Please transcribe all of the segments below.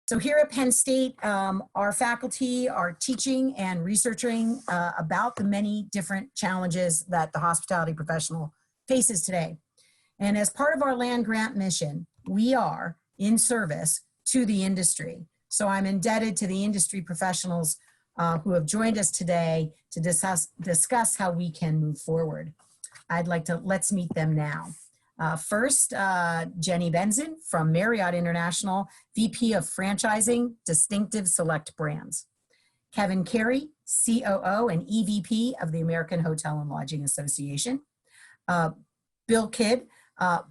So here at Penn State, our faculty are teaching and researching about the many different challenges that the hospitality professional faces today. And as part of our land grant mission, we are in service to the industry. So I'm indebted to the industry professionals who have joined us today to discuss how we can move forward. Let's meet them now. First, Jennie Benzon from Marriott International, VP of Franchising, Distinctive Select Brands. Kevin Carey, COO and EVP of the American Hotel and Lodging Association. Bill Kidd,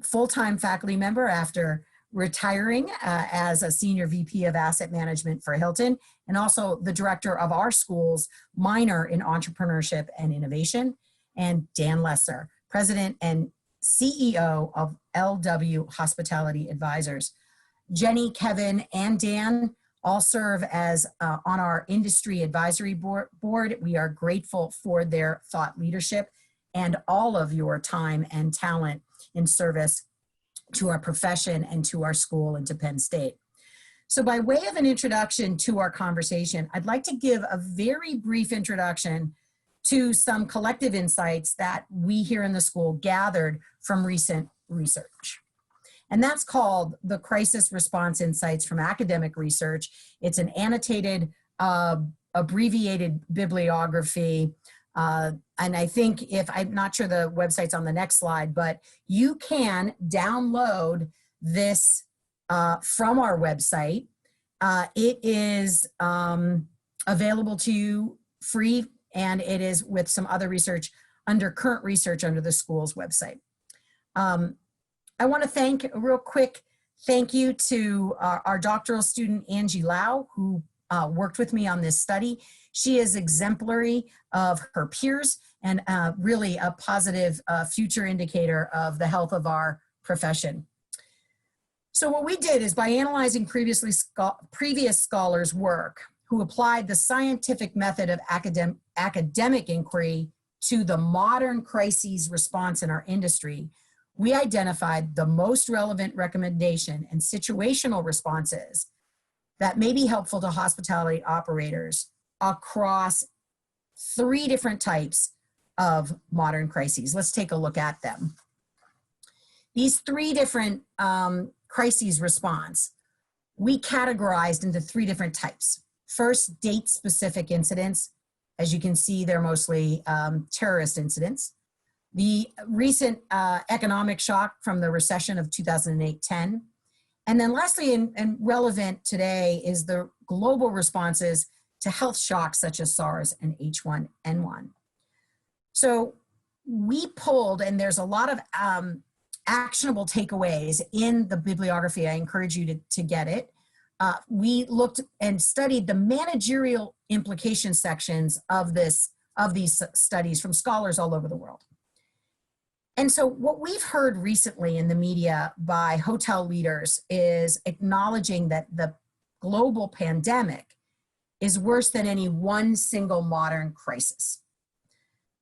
full-time faculty member after retiring as a senior VP of Asset Management for Hilton, and also the director of our school's minor in Entrepreneurship and Innovation. And Dan Lesser, President and CEO of LW Hospitality Advisors. Jennie, Kevin, and Dan all serve as on our industry advisory board. We are grateful for their thought leadership and all of your time and talent in service to our profession and to our school and to Penn State. So by way of an introduction to our conversation, I'd like to give a very brief introduction to some collective insights that we here in the school gathered from recent research. And that's called the Crisis Response Insights from Academic Research. It's an annotated, abbreviated bibliography. And I think I'm not sure the website's on the next slide, but you can download this from our website. It is available to you free, and it is with some other research under current research under the school's website. I want to thank a real quick thank you to our doctoral student, Angie Lau, who worked with me on this study. She is exemplary of her peers and really a positive future indicator of the health of our profession. So what we did is by analyzing previous scholars' work who applied the scientific method of academic inquiry to the modern crises response in our industry, we identified the most relevant recommendation and situational responses that may be helpful to hospitality operators across 3 different types of modern crises. Let's take a look at them. These 3 different crises response, we categorized into 3 different types. First, date-specific incidents. As you can see, they're mostly terrorist incidents. The recent economic shock from the recession of 2008-10. And then lastly, and relevant today, is the global responses to health shocks such as SARS and H1N1. So we pulled, and there's a lot of actionable takeaways in the bibliography. I encourage you to get it. We looked and studied the managerial implication sections of these studies from scholars all over the world. And so what we've heard recently in the media by hotel leaders is acknowledging that the global pandemic is worse than any one single modern crisis.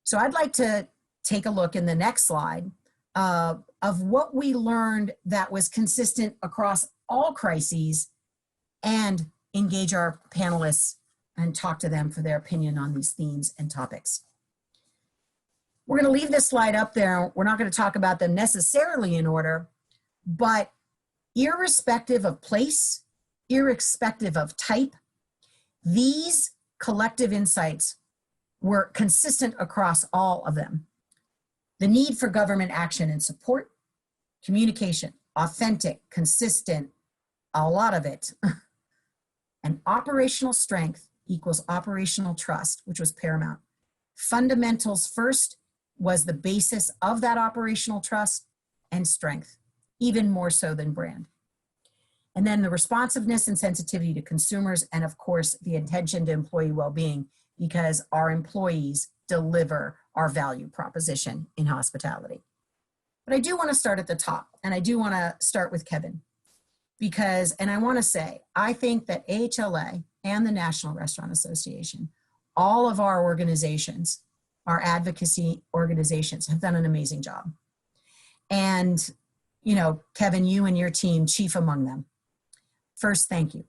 So I'd like to take a look in the next slide of what we learned that was consistent across all crises, and engage our panelists and talk to them for their opinion on these themes and topics. We're going to leave this slide up there. We're not going to talk about them necessarily in order, but irrespective of place, irrespective of type, these collective insights were consistent across all of them. The need for government action and support, communication, authentic, consistent, a lot of it, and operational strength equals operational trust, which was paramount. Fundamentals first was the basis of that operational trust and strength, even more so than brand. And then the responsiveness and sensitivity to consumers, and of course, the attention to employee well-being, because our employees deliver our value proposition in hospitality. But I do want to start at the top, and I do want to start with Kevin, because, and I want to say, I think that AHLA and the National Restaurant Association, all of our organizations, our advocacy organizations, have done an amazing job. And, you know, Kevin, you and your team, chief among them. First, thank you.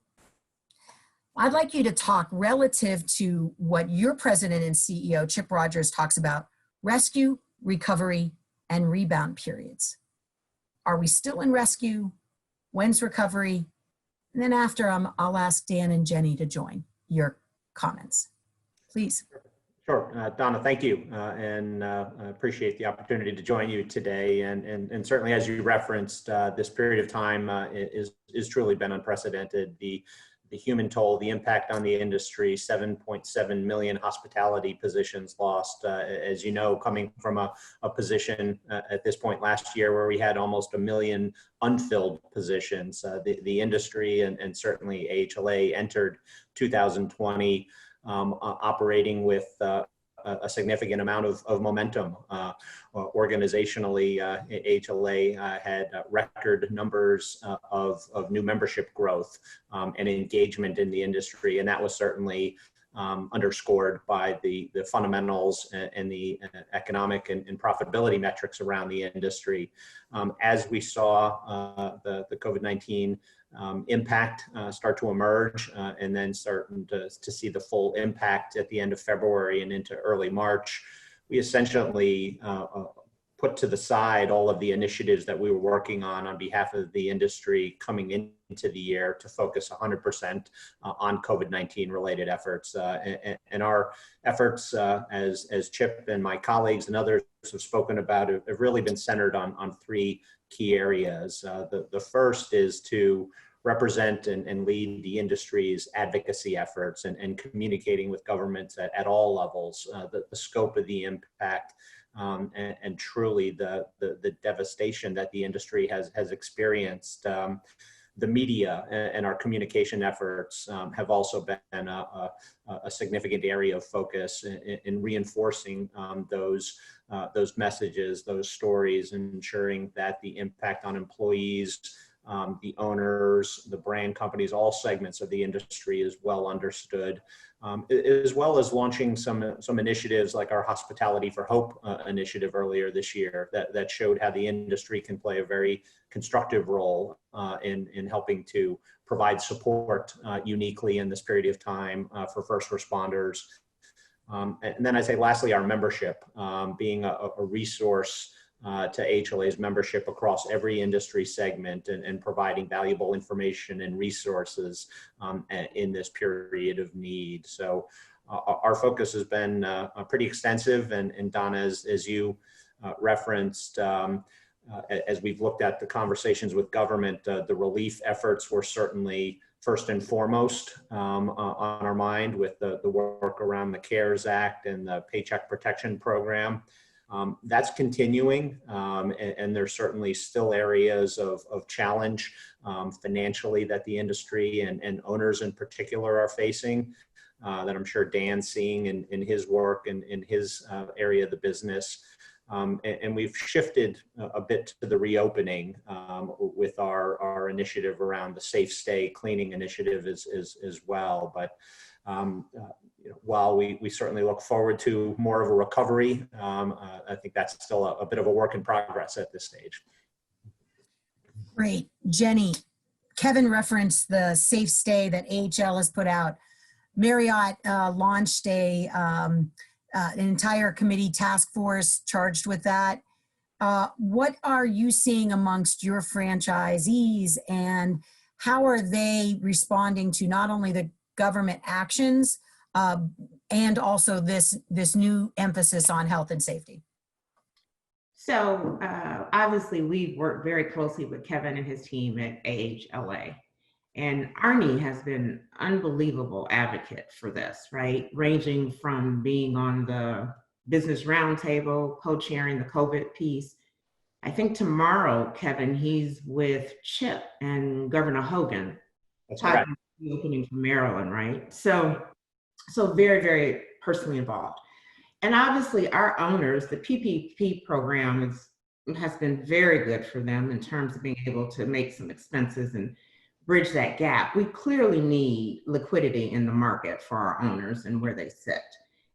I'd like you to talk relative to what your president and CEO, Chip Rogers, talks about: rescue, recovery, and rebound periods. Are we still in rescue? When's recovery? And then after, I'll ask Dan and Jennie to join your comments. Please. Sure. Donna, thank you. And I appreciate the opportunity to join you today. And certainly, as you referenced, this period of time is truly been unprecedented. The human toll, the impact on the industry, 7.7 million hospitality positions lost. As you know, coming from a position at this point last year where we had almost 1 million unfilled positions, the industry and certainly AHLA entered 2020 operating with a significant amount of momentum. Organizationally, AHLA had record numbers of new membership growth and engagement in the industry, and that was certainly underscored by the fundamentals and the economic and profitability metrics around the industry. As we saw the COVID-19 impact start to emerge and then starting to see the full impact at the end of February and into early March, we essentially put to the side all of the initiatives that we were working on behalf of the industry coming into the year to focus 100% on COVID-19 related efforts. And our efforts, as Chip and my colleagues and others have spoken about, have really been centered on three key areas. The first is to represent and lead the industry's advocacy efforts and communicating with governments at all levels, the scope of the impact and truly the devastation that the industry has experienced. The media and our communication efforts have also been a significant area of focus in reinforcing those messages, those stories, and ensuring that the impact on employees, the owners, the brand companies, all segments of the industry is well understood, as well as launching some initiatives like our Hospitality for Hope initiative earlier this year that showed how the industry can play a very constructive role in helping to provide support uniquely in this period of time for first responders. And then I'd say lastly, our membership, being a resource to AHLA's membership across every industry segment and providing valuable information and resources in this period of need. So our focus has been pretty extensive, and Donna, as you referenced, as we've looked at the conversations with government, the relief efforts were certainly first and foremost on our mind with the work around the CARES Act and the Paycheck Protection Program. That's continuing, and there's certainly still areas of challenge financially that the industry and owners in particular are facing that I'm sure Dan's seeing in his work and in his area of the business. And we've shifted a bit to the reopening with our initiative around the Safe Stay cleaning initiative as well. But while we certainly look forward to more of a recovery, I think that's still a bit of a work in progress at this stage. Great. Jennie, Kevin referenced the Safe Stay that AHL has put out. Marriott launched an entire committee task force charged with that. What are you seeing amongst your franchisees, and how are they responding to not only the government actions and also this new emphasis on health and safety? So obviously we work very closely with Kevin and his team at AHLA. And Arnie has been unbelievable advocate for this, right? Ranging from being on the business roundtable, co-chairing the COVID piece. I think tomorrow, Kevin, he's with Chip and Governor Hogan. That's right. The opening from Maryland, right? So very, very personally involved. And obviously our owners, the PPP program has been very good for them in terms of being able to make some expenses and bridge that gap. We clearly need liquidity in the market for our owners and where they sit.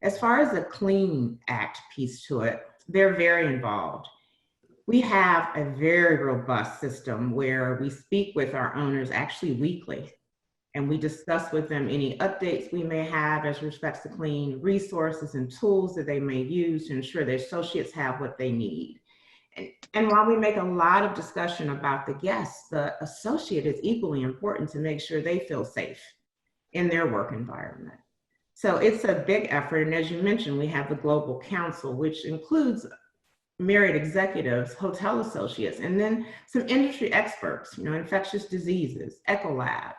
As far as the Clean Act piece to it, they're very involved. We have a very robust system where we speak with our owners actually weekly. And we discuss with them any updates we may have as respects to clean resources and tools that they may use to ensure their associates have what they need. And while we make a lot of discussion about the guests, the associate is equally important to make sure they feel safe in their work environment. So it's a big effort. And as you mentioned, we have the Global Council, which includes Marriott executives, hotel associates, and then some industry experts, infectious diseases, Ecolab.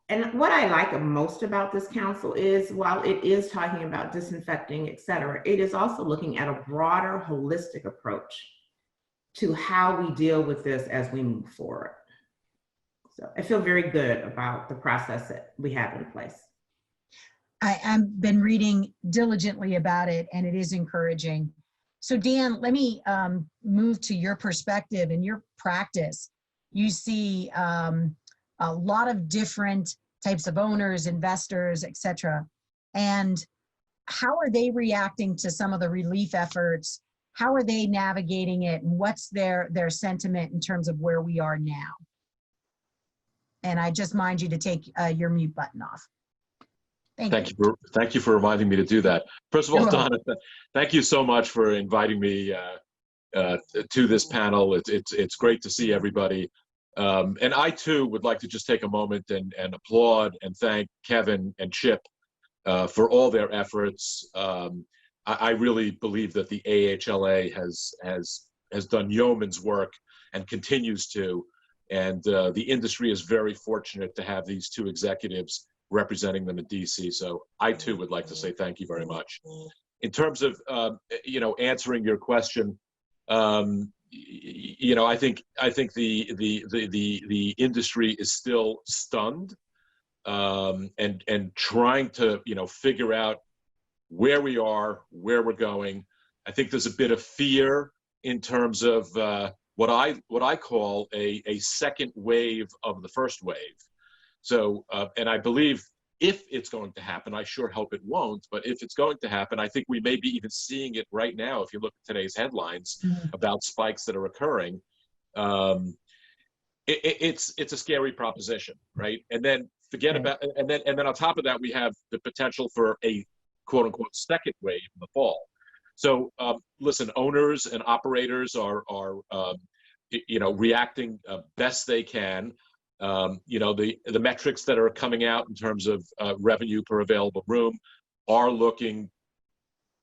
And what I like most about this council is, while it is talking about disinfecting, et cetera, it is also looking at a broader, holistic approach to how we deal with this as we move forward. So I feel very good about the process that we have in place. I've been reading diligently about it, and it is encouraging. So Dan, let me move to your perspective and your practice. You see a lot of different types of owners, investors, et cetera. And how are they reacting to some of the relief efforts? How are they navigating it? And what's their sentiment in terms of where we are now? And I just mind you to take your mute button off. Thank you for reminding me to do that. First of all, Donna, thank you so much for inviting me to this panel. It's great to see everybody. And I too would like to just take a moment and applaud and thank Kevin and Chip for all their efforts. I really believe that the AHLA has done yeoman's work and continues to. And the industry is very fortunate to have these two executives representing them in DC. So I too would like to say thank you very much. In terms of answering your question, I think the industry is still stunned and trying to figure out where we are, where we're going. I think there's a bit of fear in terms of what I call a second wave of the first wave. So, and I believe if it's going to happen, I sure hope it won't, but if it's going to happen, I think we may be even seeing it right now. If you look at today's headlines about spikes that are occurring, it's a scary proposition, right? And then and then on top of that, we have the potential for a quote unquote second wave in the fall. So listen, owners and operators are reacting best they can. The metrics that are coming out in terms of revenue per available room are looking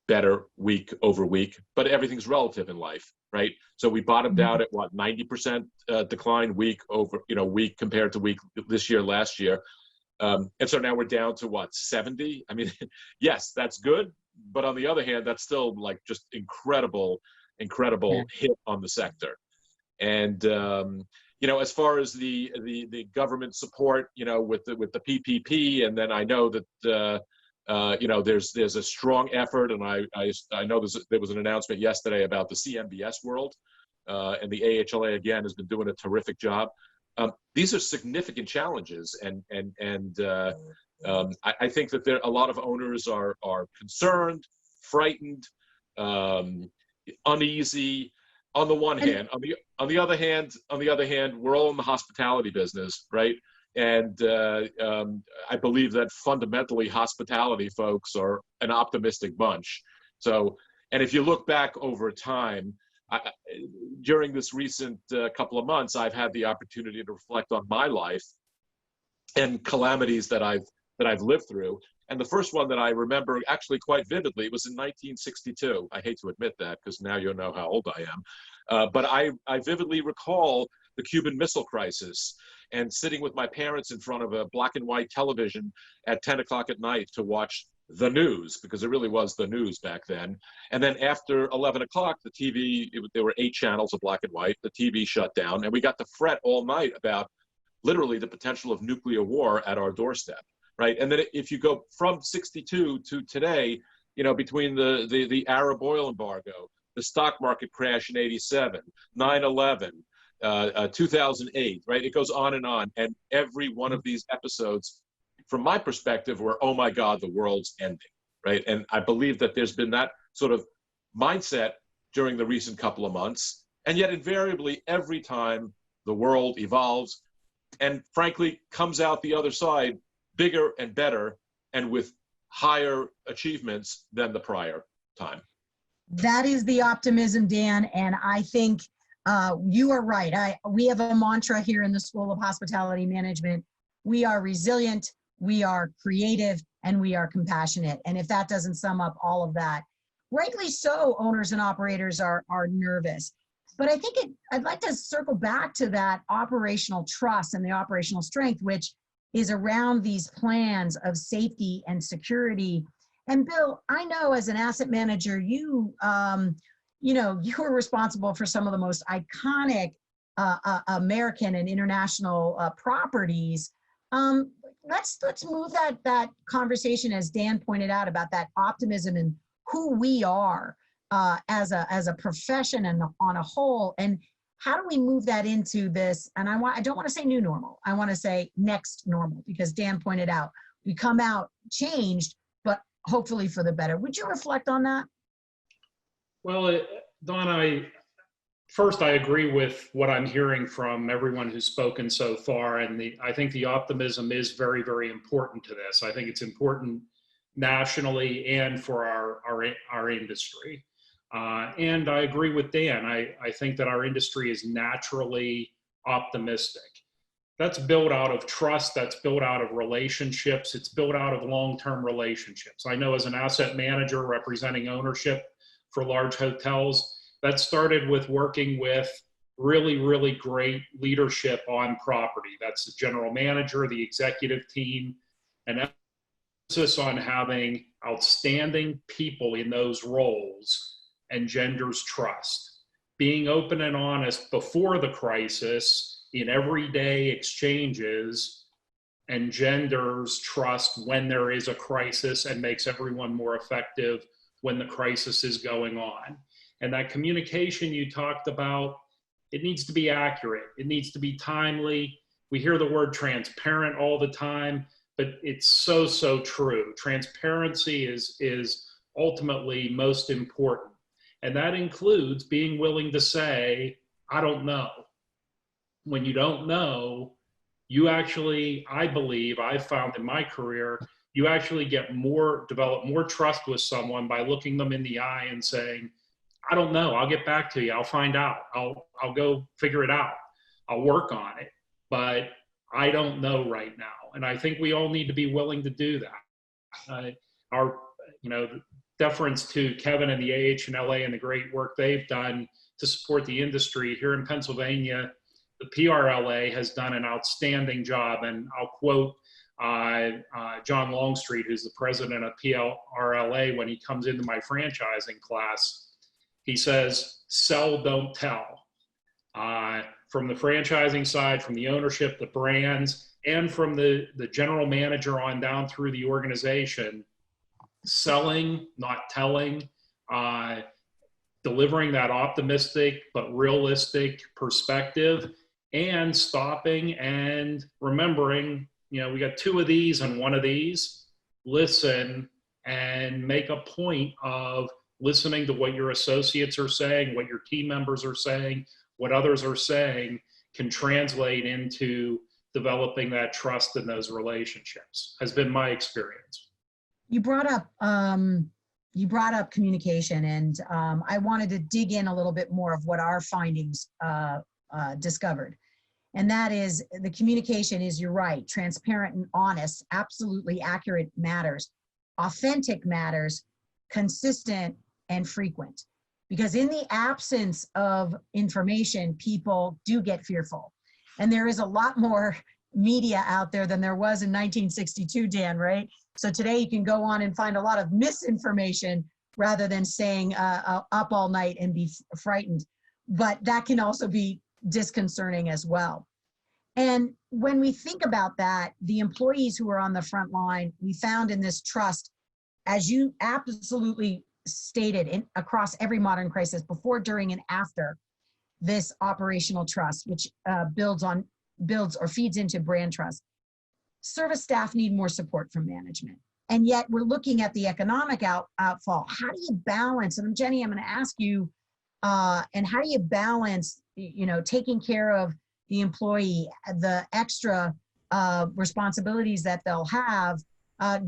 better week over week, but everything's relative in life, right? So we bottomed out at 90% decline week compared to week this year, last year. And so now we're down to 70? I mean, yes, that's good. But on the other hand, that's still like just incredible hit on the sector. And, as far as the government support, with the PPP, and then I know that, there's a strong effort, and I know there was an announcement yesterday about the CMBS world, and the AHLA again has been doing a terrific job. These are significant challenges, and I think that a lot of owners are concerned, frightened, uneasy. On the one hand, on the other hand, we're all in the hospitality business, right? And I believe that fundamentally, hospitality folks are an optimistic bunch. So, and if you look back over time, during this recent couple of months, I've had the opportunity to reflect on my life and calamities that I've lived through. And the first one that I remember actually quite vividly was in 1962. I hate to admit that because now you'll know how old I am. But I vividly recall the Cuban Missile Crisis and sitting with my parents in front of a black and white television at 10 o'clock at night to watch the news, because it really was the news back then. And then after 11 o'clock, the TV, there were 8 channels of black and white, the TV shut down, and we got to fret all night about literally the potential of nuclear war at our doorstep. Right. And then if you go from 62 to today, between the Arab oil embargo, the stock market crash in 87, 9/11, 2008, right? It goes on. And every one of these episodes, from my perspective, were, oh my God, the world's ending. Right. And I believe that there's been that sort of mindset during the recent couple of months. And yet invariably, every time the world evolves, and frankly comes out the other side bigger and better and with higher achievements than the prior time. That is the optimism, Dan, and I think you are right. We have a mantra here in the School of Hospitality Management. We are resilient, we are creative, and we are compassionate. And if that doesn't sum up all of that, rightly so, owners and operators are nervous. But I think I'd like to circle back to that operational trust and the operational strength, which is around these plans of safety and security. And Bill, I know as an asset manager, you were responsible for some of the most iconic American and international properties. Let's move that conversation, as Dan pointed out, about that optimism and who we are as a profession and on a whole, and how do we move that into this? And I don't want to say new normal. I want to say next normal, because Dan pointed out we come out changed, but hopefully for the better. Would you reflect on that? Well, Donna, first I agree with what I'm hearing from everyone who's spoken so far, and I think the optimism is very, very important to this. I think it's important nationally and for our industry. And I agree with Dan. I think that our industry is naturally optimistic. That's built out of trust, that's built out of relationships, it's built out of long-term relationships. I know as an asset manager representing ownership for large hotels, that started with working with really, really great leadership on property. That's the general manager, the executive team, and emphasis on having outstanding people in those roles engenders trust. Being open and honest before the crisis in everyday exchanges engenders trust when there is a crisis and makes everyone more effective when the crisis is going on. And that communication you talked about, it needs to be accurate. It needs to be timely. We hear the word transparent all the time, but it's so, so true. Transparency is ultimately most important. And that includes being willing to say, I don't know. When you don't know, you actually, I believe, I've found in my career, you actually develop more trust with someone by looking them in the eye and saying, I don't know, I'll get back to you, I'll find out, I'll go figure it out, I'll work on it, but I don't know right now. And I think we all need to be willing to do that. Our deference to Kevin and the AHLA and the great work they've done to support the industry here in Pennsylvania. The PRLA has done an outstanding job, and I'll quote John Longstreet, who's the president of PRLA, when he comes into my franchising class. He says, sell, don't tell. From the franchising side, from the ownership, the brands, and from the general manager on down through the organization, selling, not telling, delivering that optimistic but realistic perspective, and stopping and remembering, we got two of these and one of these. Listen and make a point of listening to what your associates are saying, what your team members are saying, what others are saying can translate into developing that trust in those relationships, has been my experience. You brought up communication, and I wanted to dig in a little bit more of what our findings discovered. And that is, the communication is, you're right, transparent and honest, absolutely accurate matters, authentic matters, consistent and frequent. Because in the absence of information, people do get fearful. And there is a lot more media out there than there was in 1962, Dan, right? So today you can go on and find a lot of misinformation rather than staying up all night and be frightened. But that can also be disconcerting as well. And when we think about that, the employees who are on the front line, we found in this trust, as you absolutely stated, across every modern crisis, before, during, and after, this operational trust, which builds or feeds into brand trust. Service staff need more support from management. And yet we're looking at the economic outfall. How do you balance, and Jennie, I'm going to ask you, and how do you balance, taking care of the employee, the extra responsibilities that they'll have,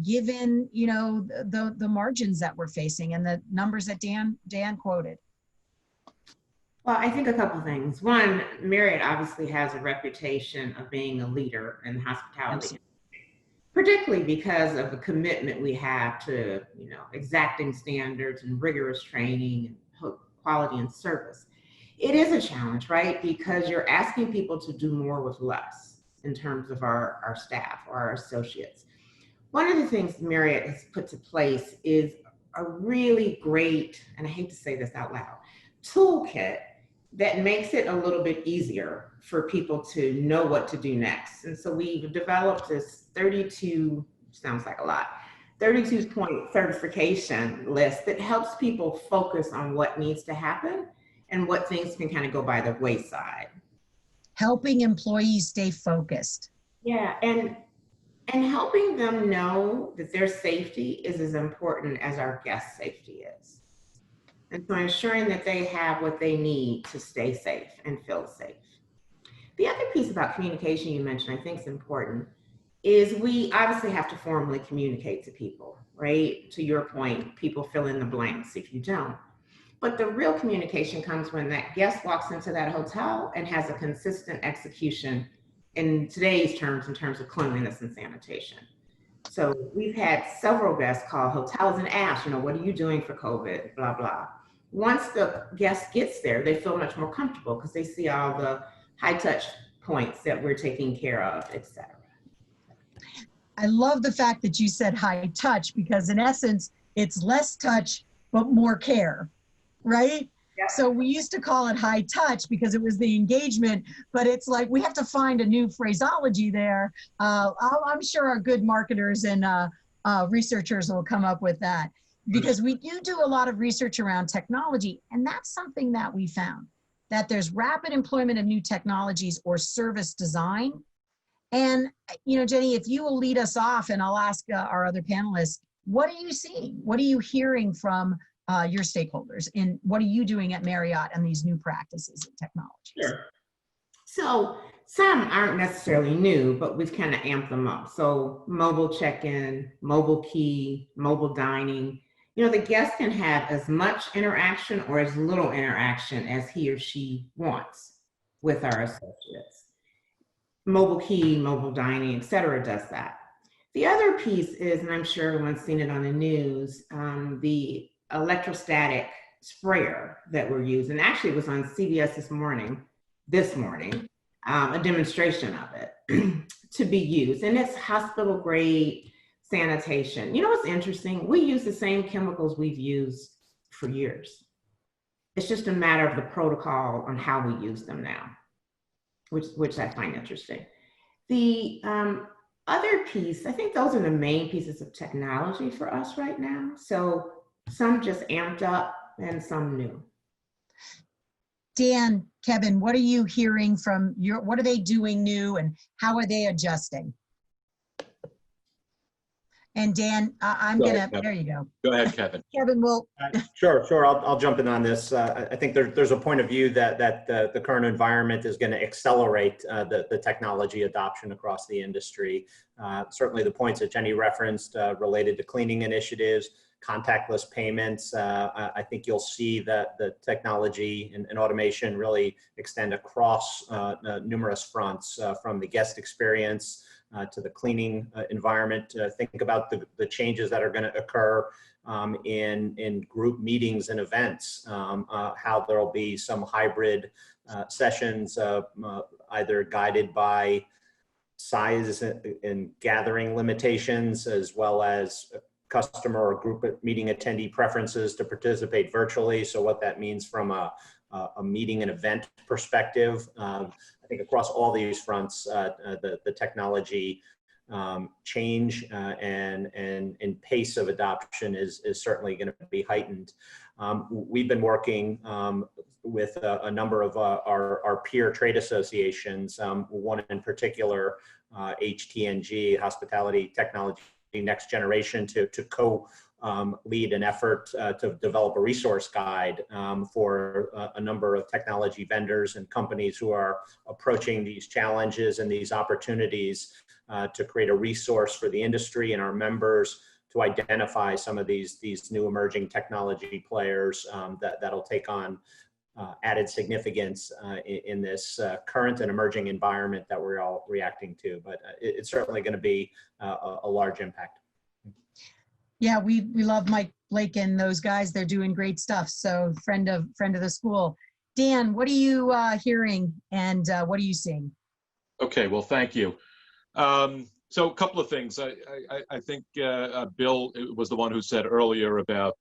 given, you know, the margins that we're facing and the numbers that Dan quoted? Well, I think a couple things. One, Marriott obviously has a reputation of being a leader in hospitality, particularly because of the commitment we have to, you know, exacting standards and rigorous training and quality and service. It is a challenge, right? Because you're asking people to do more with less in terms of our staff or our associates. One of the things Marriott has put to place is a really great, and I hate to say this out loud, toolkit that makes it a little bit easier for people to know what to do next. And so we've developed this 32, sounds like a lot, 32-point certification list that helps people focus on what needs to happen and what things can kind of go by the wayside. Helping employees stay focused. Yeah, and helping them know that their safety is as important as our guest safety is. And so ensuring that they have what they need to stay safe and feel safe. The other piece about communication you mentioned, I think is important, is we obviously have to formally communicate to people, right? To your point, people fill in the blanks if you don't. But the real communication comes when that guest walks into that hotel and has a consistent execution in today's terms, in terms of cleanliness and sanitation. So we've had several guests call hotels and ask, you know, what are you doing for COVID, blah, blah. Once the guest gets there, they feel much more comfortable because they see all the high touch points that we're taking care of, et cetera. I love the fact that you said high touch, because in essence, it's less touch, but more care, right? Yeah. So we used to call it high touch because it was the engagement, but it's like we have to find a new phraseology there. I'm sure our good marketers and researchers will come up with that, because we do a lot of research around technology. And that's something that we found, that there's rapid employment of new technologies or service design. And, you know, Jennie, if you will lead us off, and I'll ask our other panelists, what are you seeing? What are you hearing from your stakeholders, and what are you doing at Marriott and these new practices and technologies? Sure. So some aren't necessarily new, but we've kind of amped them up. So mobile check-in, mobile key, mobile dining. You know, the guest can have as much interaction or as little interaction as he or she wants with our associates. Mobile key, mobile dining, et cetera, does that. The other piece is, and I'm sure everyone's seen it on the news, the electrostatic sprayer that we're using. Actually, it was on CBS this morning, a demonstration of it to be used. And it's hospital grade sanitation. You know what's interesting? We use the same chemicals we've used for years. It's just a matter of the protocol on how we use them now, which I find interesting. The other piece, I think those are the main pieces of technology for us right now. So some just amped up and some new. Dan, Kevin, what are you hearing from what are they doing new, and how are they adjusting? And Dan, there you go. Go ahead, Kevin. Kevin, will. Sure. I'll jump in on this. I think there's a point of view that the current environment is going to accelerate the technology adoption across the industry. Certainly the points that Jennie referenced related to cleaning initiatives, contactless payments. I think you'll see that the technology and automation really extend across numerous fronts, from the guest experience to the cleaning environment. Think about the changes that are going to occur in group meetings and events, how there'll be some hybrid sessions, either guided by size and gathering limitations, as well as customer or group meeting attendee preferences to participate virtually. So what that means from a meeting and event perspective. I think across all these fronts, the technology change and pace of adoption is certainly going to be heightened. We've been working with a number of our peer trade associations, one in particular, HTNG, Hospitality Technology Next Generation, to lead an effort to develop a resource guide for a number of technology vendors and companies who are approaching these challenges and these opportunities to create a resource for the industry and our members to identify some of these new emerging technology players that'll take on added significance in this current and emerging environment that we're all reacting to. But it's certainly going to be a large impact. Yeah, we love Mike Blake and those guys. They're doing great stuff. So friend of the school. Dan, what are you hearing and what are you seeing? Okay, well, thank you. So a couple of things. I think Bill was the one who said earlier about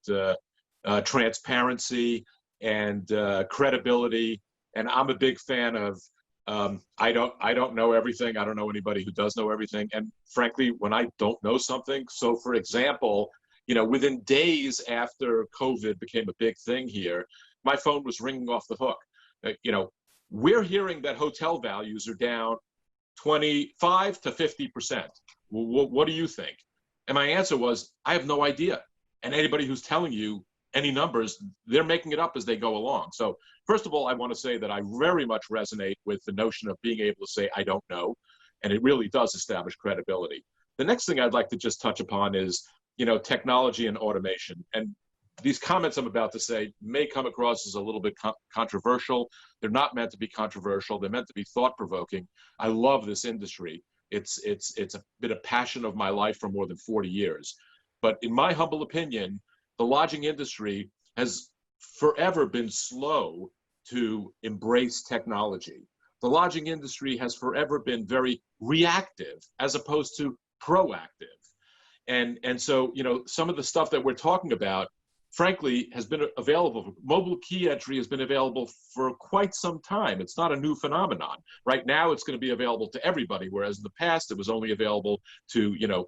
transparency and credibility. And I'm a big fan of I don't know everything. I don't know anybody who does know everything. And frankly, when I don't know something, so for example, within days after COVID became a big thing here, my phone was ringing off the hook. We're hearing that hotel values are down 25 to 50%. What do you think? And my answer was, I have no idea. And anybody who's telling you any numbers, they're making it up as they go along. So first of all, I want to say that I very much resonate with the notion of being able to say, I don't know. And it really does establish credibility. The next thing I'd like to just touch upon is, technology and automation. And these comments I'm about to say may come across as a little bit controversial. They're not meant to be controversial. They're meant to be thought-provoking. I love this industry. It's been a passion of my life for more than 40 years. But in my humble opinion, the lodging industry has forever been slow to embrace technology. The lodging industry has forever been very reactive as opposed to proactive. And so, some of the stuff that we're talking about, frankly, has been available. Mobile key entry has been available for quite some time. It's not a new phenomenon. Right now, it's going to be available to everybody, whereas in the past, it was only available to,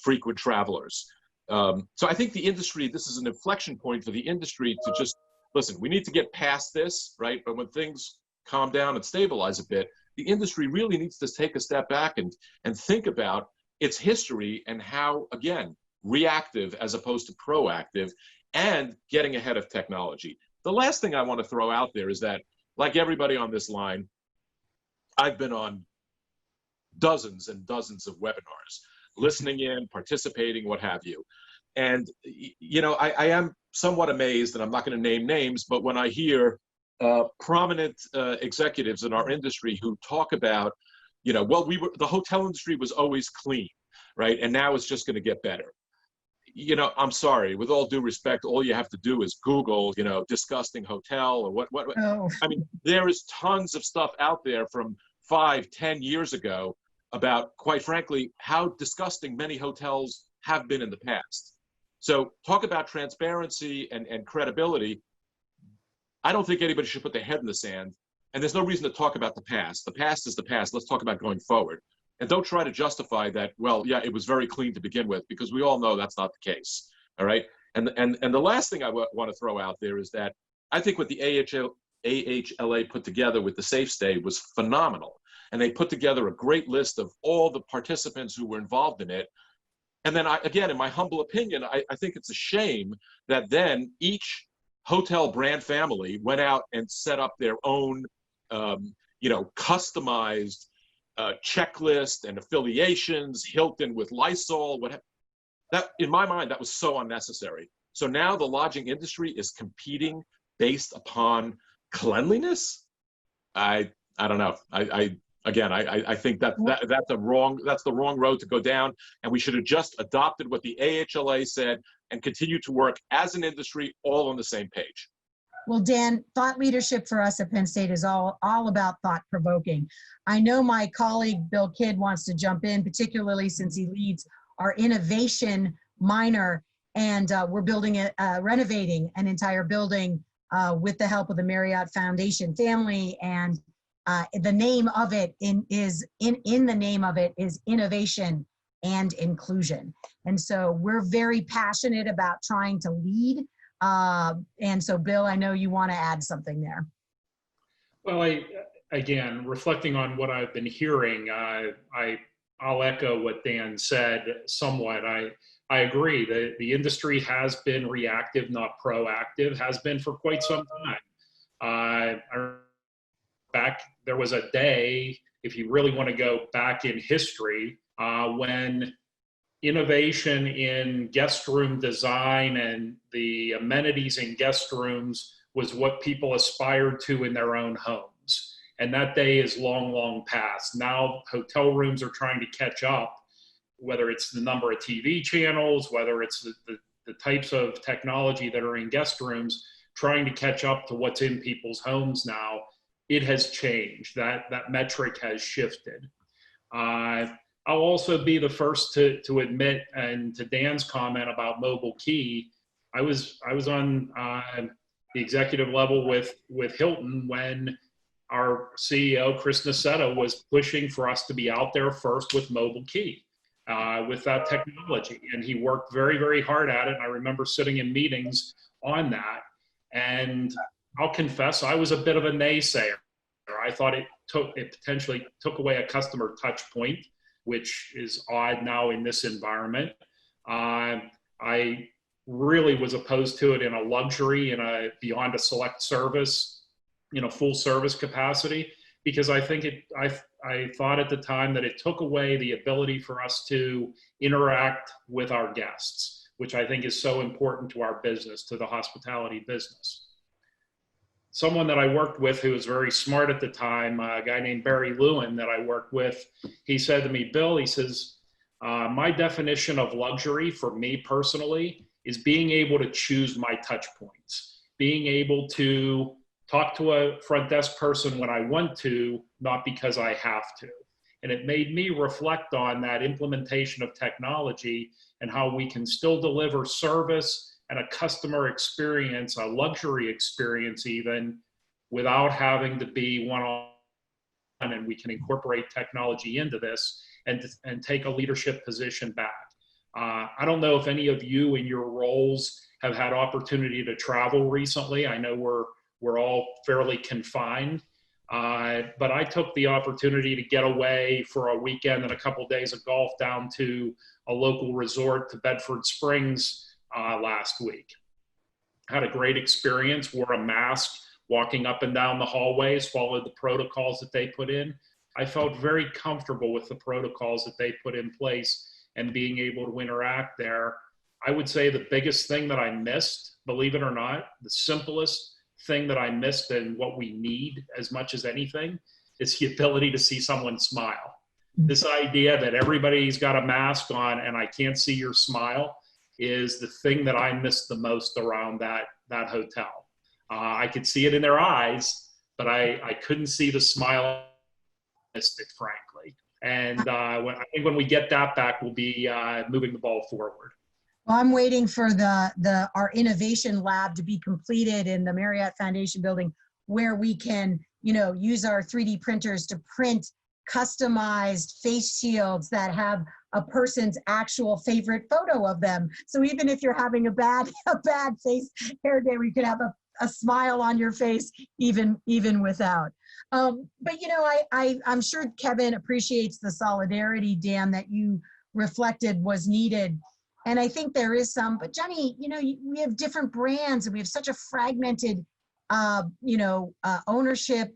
frequent travelers. So I think the industry, this is an inflection point for the industry to just, listen, we need to get past this, right? But when things calm down and stabilize a bit, the industry really needs to take a step back and think about its history and how, again, reactive as opposed to proactive and getting ahead of technology. The last thing I want to throw out there is that, like everybody on this line, I've been on dozens and dozens of webinars, listening in, participating, what have you. And, I am somewhat amazed, and I'm not going to name names, but when I hear prominent executives in our industry who talk about, the hotel industry was always clean, right? And now it's just going to get better. I'm sorry, with all due respect, all you have to do is Google, disgusting hotel or what. Oh. I mean, there is tons of stuff out there from 5-10 years ago about, quite frankly, how disgusting many hotels have been in the past. So talk about transparency and credibility. I don't think anybody should put their head in the sand. And there's no reason to talk about the past. The past is the past. Let's talk about going forward. And don't try to justify that, well, yeah, it was very clean to begin with, because we all know that's not the case. All right. And the last thing I want to throw out there is that I think what the AHLA put together with the Safe Stay was phenomenal. And they put together a great list of all the participants who were involved in it. And then again, in my humble opinion, I think it's a shame that then each hotel brand family went out and set up their own, customized checklist and affiliations, Hilton with Lysol, that, in my mind, that was so unnecessary. So now the lodging industry is competing based upon cleanliness. I don't know. I think that's the wrong road to go down, and we should have just adopted what the AHLA said and continue to work as an industry all on the same page. Well, Dan, thought leadership for us at Penn State is all about thought-provoking. I know my colleague, Bill Kidd, wants to jump in, particularly since he leads our innovation minor, and we're renovating an entire building with the help of the Marriott Foundation family, and the name of it is innovation and inclusion. And so we're very passionate about trying to lead. And so, Bill, I know you want to add something there. Well, again, reflecting on what I've been hearing, I'll echo what Dan said somewhat. I I agree. The industry has been reactive, not proactive, has been for quite some time. There was a day, if you really want to go back in history, when innovation in guest room design and the amenities in guest rooms was what people aspired to in their own homes. And that day is long, long past. Now hotel rooms are trying to catch up, whether it's the number of TV channels, whether it's the types of technology that are in guest rooms, trying to catch up to what's in people's homes now. It has changed. That metric has shifted. I'll also be the first to admit, and to Dan's comment about mobile key, I was on the executive level with Hilton when our CEO, Chris Niceto, was pushing for us to be out there first with mobile key, with that technology. And he worked very, very hard at it. And I remember sitting in meetings on that. And I'll confess, I was a bit of a naysayer. I thought it potentially took away a customer touch point, which is odd now in this environment. I really was opposed to it in a luxury and beyond a select service, full service capacity, because I think I thought at the time that it took away the ability for us to interact with our guests, which I think is so important to our business, to the hospitality business. Someone that I worked with who was very smart at the time, a guy named Barry Lewin that I worked with, he said to me, Bill, he says, my definition of luxury for me personally is being able to choose my touch points, being able to talk to a front desk person when I want to, not because I have to. And it made me reflect on that implementation of technology and how we can still deliver service and a customer experience, a luxury experience even, without having to be one-on-one, and we can incorporate technology into this and take a leadership position back. I don't know if any of you in your roles have had opportunity to travel recently. I know we're all fairly confined, but I took the opportunity to get away for a weekend and a couple of days of golf down to a local resort to Bedford Springs last week. Had a great experience, wore a mask, walking up and down the hallways, followed the protocols that they put in. I felt very comfortable with the protocols that they put in place and being able to interact there. I would say the biggest thing that I missed, believe it or not, the simplest thing that I missed and what we need as much as anything is the ability to see someone smile. This idea that everybody's got a mask on and I can't see your smile is the thing that I missed the most around that hotel. I could see it in their eyes, but I couldn't see the smile, frankly. And I think when we get that back, we'll be moving the ball forward. Well, I'm waiting for our innovation lab to be completed in the Marriott Foundation building, where we can, use our 3D printers to print customized face shields that have a person's actual favorite photo of them. So even if you're having a bad face hair day, we could have a smile on your face, even without. But I'm sure Kevin appreciates the solidarity, Dan, that you reflected was needed. And I think there is some, but Jennie, we have different brands and we have such a fragmented, ownership,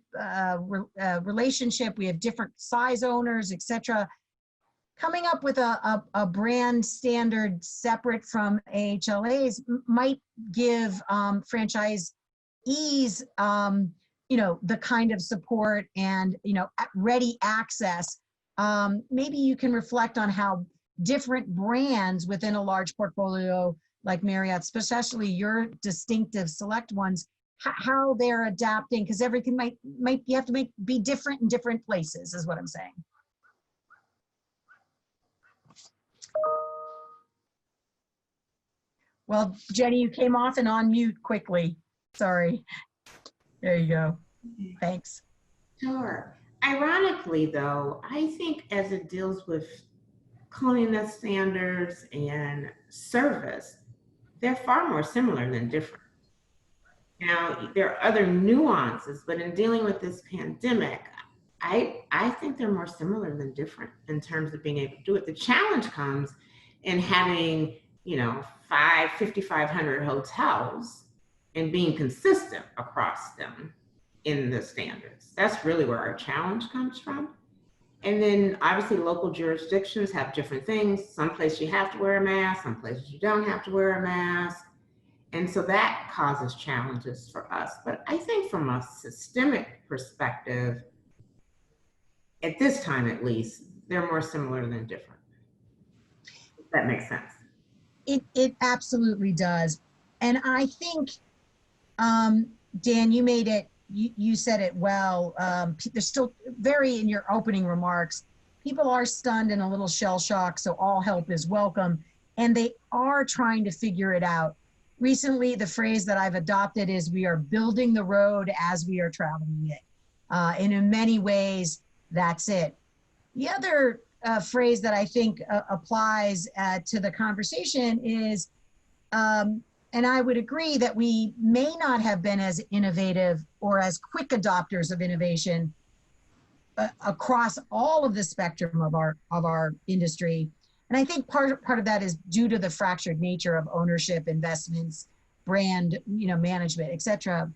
relationship. We have different size owners, et cetera. Coming up with a brand standard separate from AHLA's might give franchisees, the kind of support and, ready access. Maybe you can reflect on how different brands within a large portfolio like Marriott, especially your distinctive select ones, how they're adapting, because everything might you have to be different in different places, is what I'm saying. Well, Jennie, you came off and on mute quickly. Sorry. There you go. Thanks. Sure. Ironically, though, I think as it deals with cleanliness standards and service, they're far more similar than different. Now, there are other nuances, but in dealing with this pandemic, I think they're more similar than different in terms of being able to do it. The challenge comes in having 5,500 hotels and being consistent across them in the standards. That's really where our challenge comes from. And then obviously local jurisdictions have different things. Some places you have to wear a mask, some places you don't have to wear a mask. And so that causes challenges for us. But I think from a systemic perspective, at this time at least, they're more similar than different. If that makes sense. It absolutely does. And I think, Dan, you made it, you said it well. There's still in your opening remarks, people are stunned and a little shell shocked, so all help is welcome. And they are trying to figure it out. Recently, the phrase that I've adopted is we are building the road as we are traveling it. And in many ways, that's it. The other phrase that I think applies to the conversation is, and I would agree that we may not have been as innovative or as quick adopters of innovation across all of the spectrum of our industry. And I think part of that is due to the fractured nature of ownership, investments, brand, management, et cetera.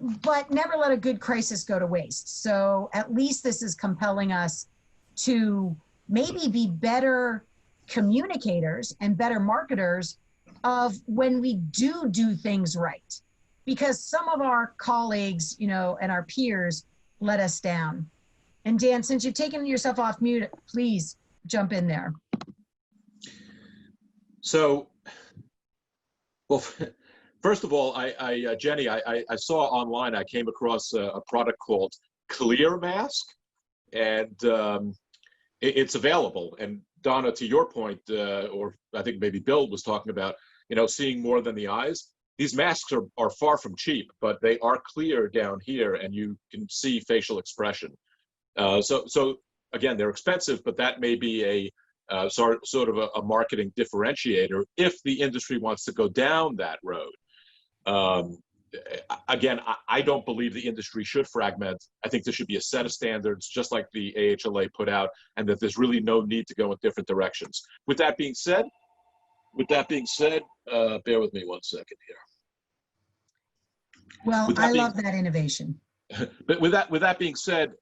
But never let a good crisis go to waste. So at least this is compelling us to maybe be better communicators and better marketers of when we do things right. Because some of our colleagues, and our peers let us down. And Dan, since you've taken yourself off mute, please jump in there. So, well, first of all, Jennie, I saw online, I came across a product called Clear Mask, and it's available. And Donna, to your point, or I think maybe Bill was talking about, seeing more than the eyes. These masks are far from cheap, but they are clear down here, and you can see facial expression. So again, they're expensive, but that may be a sort of a marketing differentiator if the industry wants to go down that road. Again, I don't believe the industry should fragment. I think there should be a set of standards, just like the AHLA put out, and that there's really no need to go in different directions. With that being said, bear with me 1 second here. Well, I love that innovation. But with that being said,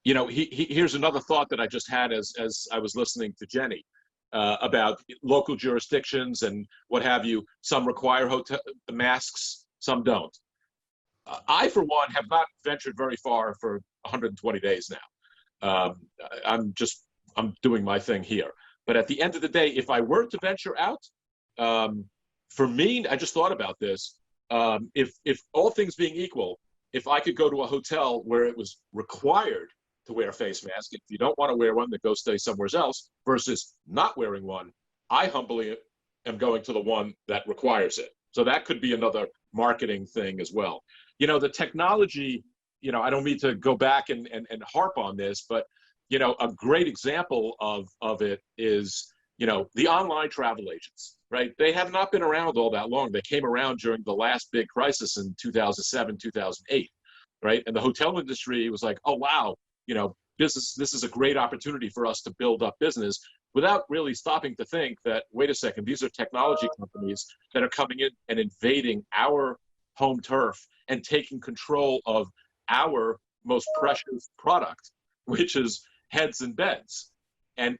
here's another thought that I just had as I was listening to Jennie about local jurisdictions and what have you. Some require the masks, some don't. I, for one, have not ventured very far for 120 days now. I'm doing my thing here. But at the end of the day, if I were to venture out, for me, I just thought about this. If all things being equal, if I could go to a hotel where it was required to wear a face mask, if you don't want to wear one, then go stay somewhere else, versus not wearing one, I humbly am going to the one that requires it. So that could be another marketing thing as well. The technology, I don't mean to go back and harp on this, but a great example of it is, the online travel agents, right? They have not been around all that long. They came around during the last big crisis in 2007, 2008, right? And the hotel industry was like, oh, wow, this is a great opportunity for us to build up business, without really stopping to think that, wait a second, these are technology companies that are coming in and invading our home turf and taking control of our most precious product, which is heads and beds. And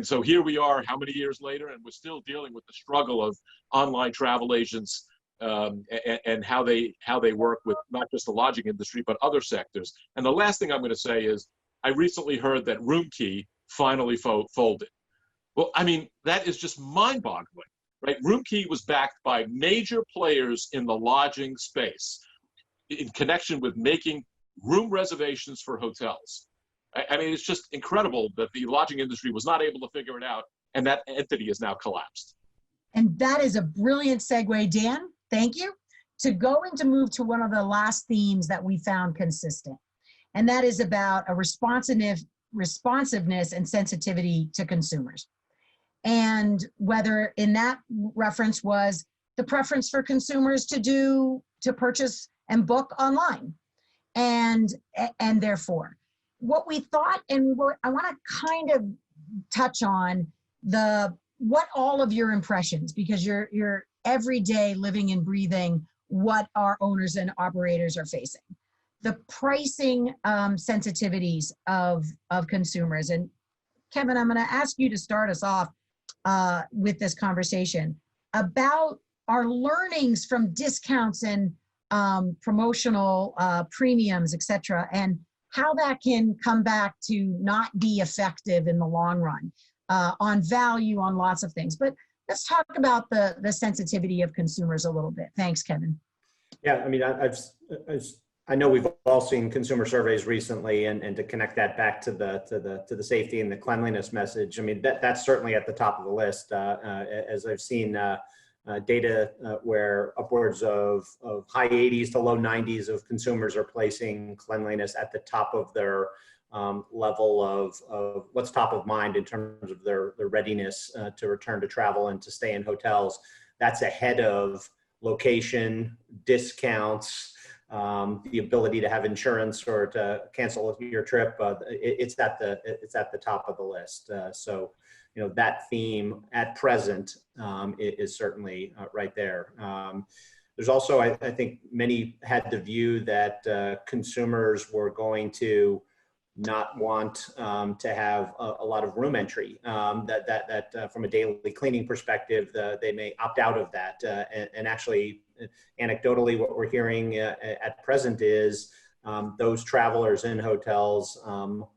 so here we are, how many years later, and we're still dealing with the struggle of online travel agents and how they work with not just the lodging industry, but other sectors. And the last thing I'm going to say is, I recently heard that Roomkey finally folded. Well, I mean, that is just mind-boggling, right? Roomkey was backed by major players in the lodging space in connection with making room reservations for hotels. I mean, it's just incredible that the lodging industry was not able to figure it out, and that entity is now collapsed. And that is a brilliant segue, Dan. Thank you. To go and to move to one of the last themes that we found consistent, and that is about a responsiveness and sensitivity to consumers. And whether in that reference was the preference for consumers to purchase and book online, and therefore what we thought, and I want to kind of touch on what all of your impressions, because you're every day living and breathing what our owners and operators are facing. The pricing sensitivities of consumers. And Kevin, I'm going to ask you to start us off with this conversation about our learnings from discounts and promotional premiums, et cetera, and how that can come back to not be effective in the long run on value, on lots of things. But let's talk about the sensitivity of consumers a little bit. Thanks, Kevin. Yeah, I mean, I know we've all seen consumer surveys recently, and to connect that back to the safety and the cleanliness message. I mean, that's certainly at the top of the list. As I've seen data where upwards of high 80s to low 90s of consumers are placing cleanliness at the top of their level of what's top of mind in terms of their readiness to return to travel and to stay in hotels. That's ahead of location, discounts, the ability to have insurance or to cancel your trip. It's at the top of the list. So, you know, that theme at present is certainly right there. There's also, I think many had the view that consumers were going to not want to have a lot of room entry, that from a daily cleaning perspective, they may opt out of that. And actually, anecdotally, what we're hearing at present is those travelers in hotels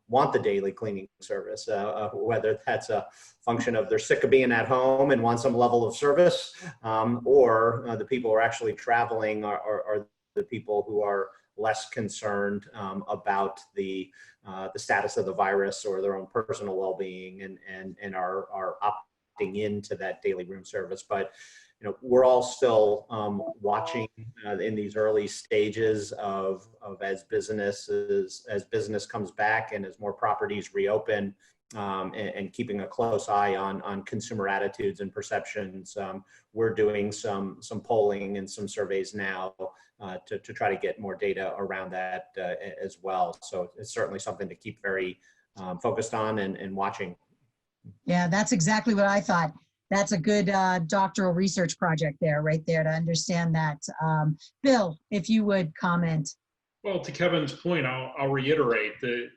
want the daily cleaning service, whether that's a function of they're sick of being at home and want some level of service, or the people who are actually traveling are the people who are less concerned about the status of the virus or their own personal well-being, and are opting into that daily room service. But you know, we're all still watching in these early stages of as business comes back and as more properties reopen, and keeping a close eye on consumer attitudes and perceptions. We're doing some polling and some surveys now to try to get more data around that as well. So it's certainly something to keep very focused on and watching. Yeah, that's exactly what I thought. That's a good doctoral research project there, right there, to understand that. Bill, if you would comment. Well, to Kevin's point, I'll reiterate the